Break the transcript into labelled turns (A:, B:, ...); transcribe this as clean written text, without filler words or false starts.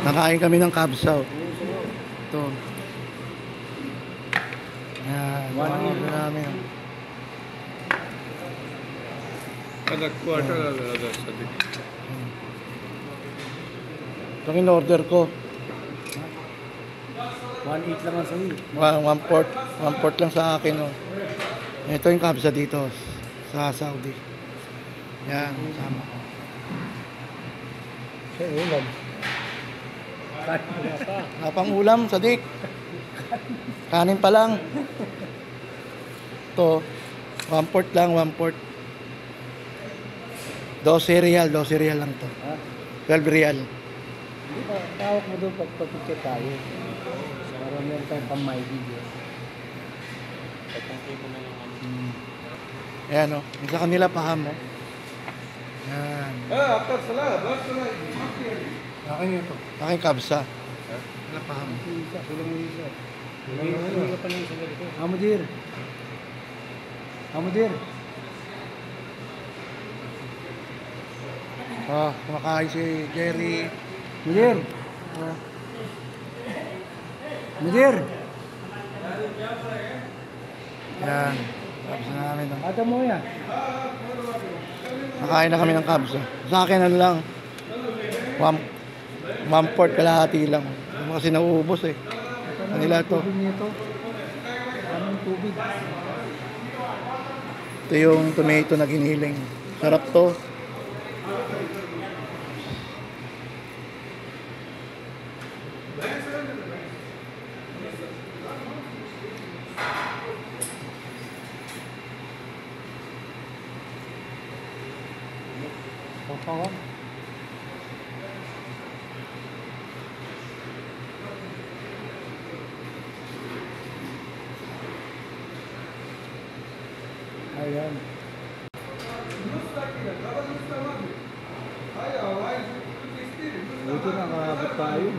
A: Nakain kami ng kabsaw. Ito. Yan. Order namin.
B: Ada quarter ada sadik.
A: Ito yung order ko.
C: 1.8 lang ang sabi.
A: One port lang sa akin. Oh. Ito yung kabsa dito sa Saudi. Yan. Sama ko.
C: Sa ulam.
A: Wala pang ulam, Sadik. Kanin pa lang. Ito. One port lang, one port. 12 real lang to. 12 real.
C: Hindi ba, tawag mo doon pagpapicture tayo. Para meron tayong pang-my video.
A: Ayan o. Yung sa kanila paham o. Yan.
B: After salah, last salah.
A: Akin ito. Akin kabsa. Wala paham.
C: Kulang mo isa. Hindi ka pa lang isa dito. Hamudir. Hamudir.
A: Kumakain si Jerry.
C: Mudir. Mudir.
A: Yan. Kabsa namin.
C: Ata mo yan.
A: Nakain na kami ng kabsa. Sa akin ano lang. One port kalahati lang. Kasi nauubos eh. Kanila to.
C: Anong tubig?
A: Ito yung tomato na giniling. Sarap to.
C: Papawan. Ayan. Buti nakakabot tayo.